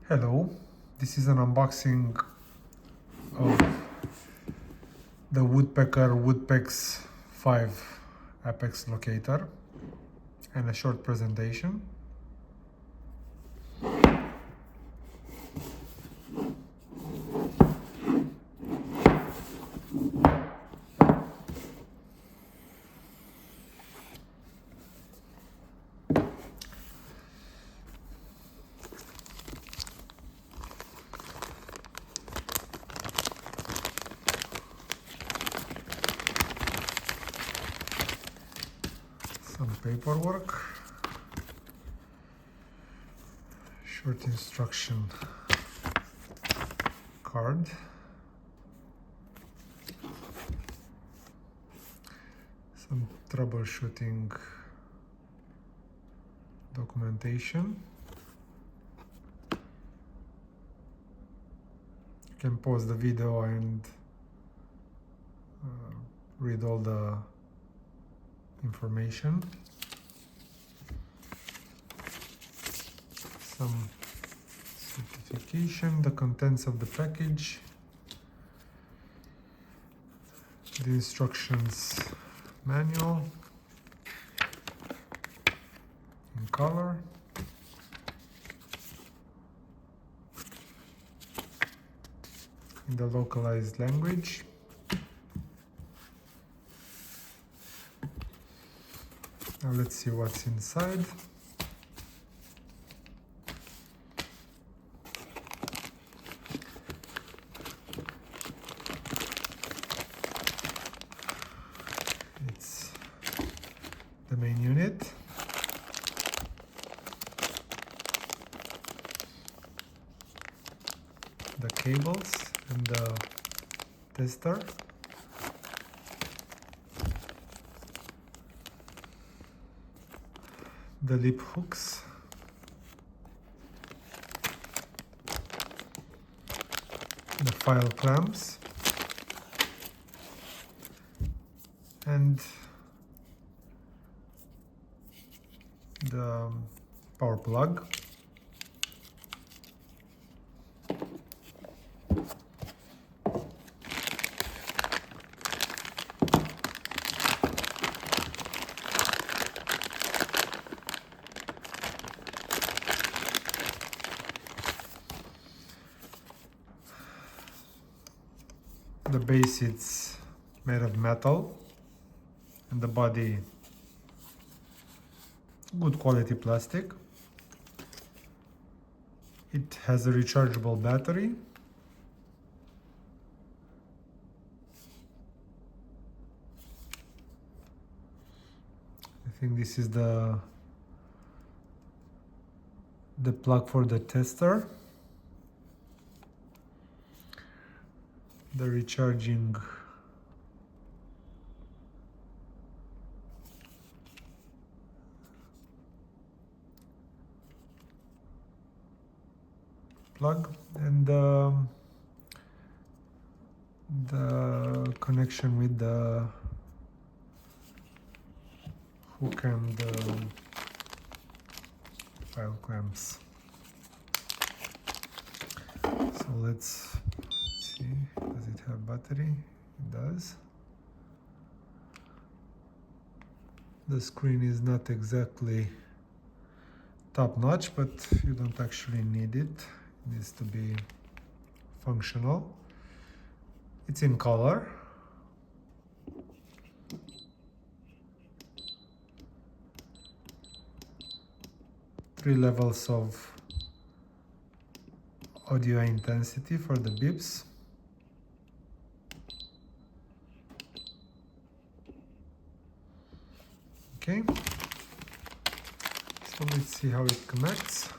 Hello, this is an unboxing of the Woodpecker Woodpex 5 Apex locator and a short presentation. Some paperwork, short instruction card, some troubleshooting documentation. You can pause the video and read all the information. Some certification, the contents of the package, the instructions manual in color, in the localized language. Now let's see what's inside. It's the main unit. The cables and the tester. The lip hooks, the file clamps, and the power plug. The base is made of metal and the body good quality plastic. It has a rechargeable battery. I think this is the plug for the tester. The recharging plug and the connection with the hook and the file clamps. So let's see, does it have battery? It does. The screen is not exactly top notch, but you don't actually need it. It needs to be functional. It's in color. Three levels of audio intensity for the beeps. Okay, so let's see how it connects.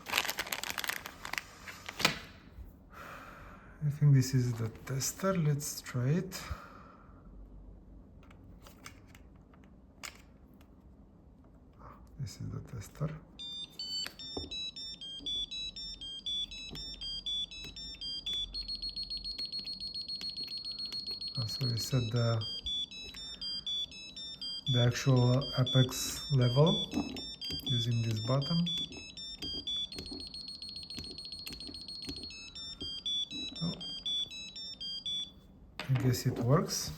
I think this is the tester. Let's try it. This is the tester. So we set the actual apex level using this button. I guess it works.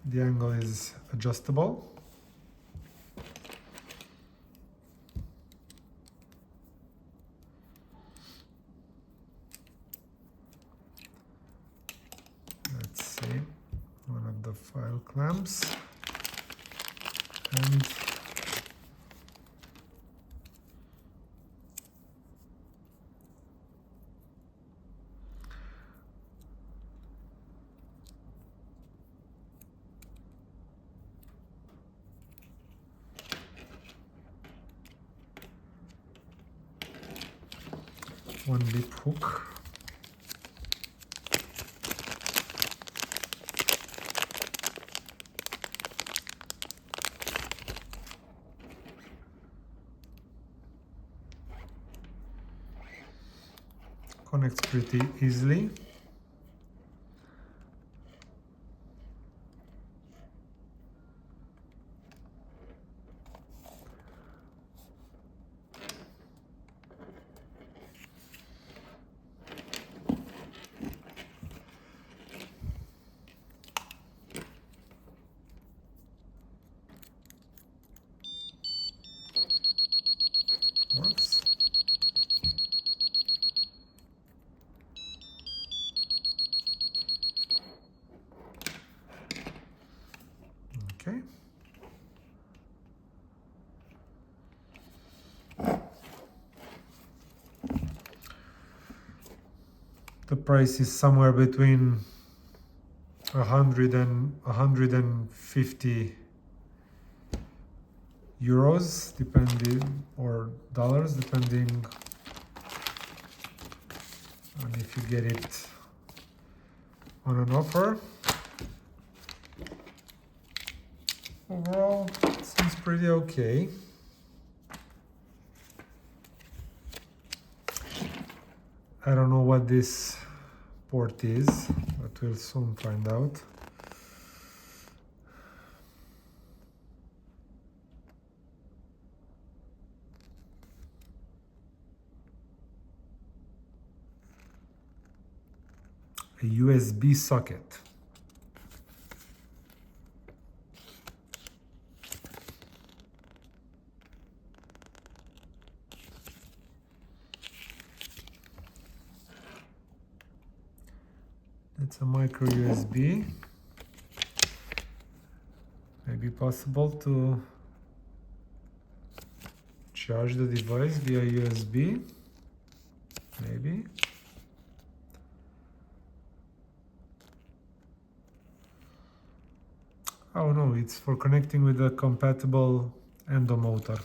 The angle is adjustable. Let's see, one of the file clamps, and one lip hook. Connects pretty easily. Works. Okay. The price is somewhere between 100 and 150 euros, depending, or dollars, depending on if you get it on an offer. Overall, it seems pretty okay. I don't know what this port is, but we'll soon find out. A USB socket. It's a micro USB. Maybe possible to charge the device via USB. Maybe. Oh no, it's for connecting with a compatible Endo motor.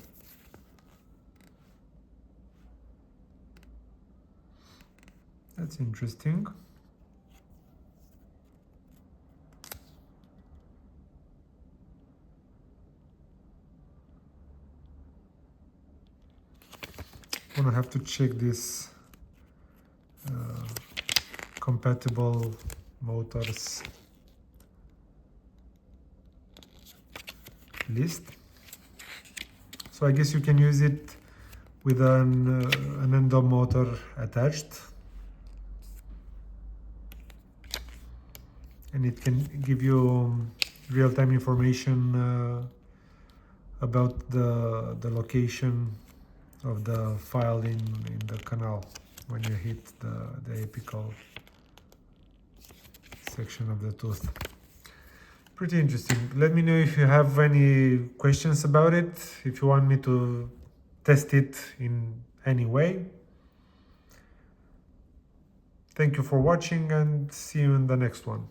That's interesting. I'm gonna have to check this compatible motors list. So I guess you can use it with an Endo motor attached, and it can give you real-time information about the location of the file in the canal when you hit the apical section of the tooth. Pretty interesting. Let me know if you have any questions about it, if you want me to test it in any way. Thank you for watching, and see you in the next one.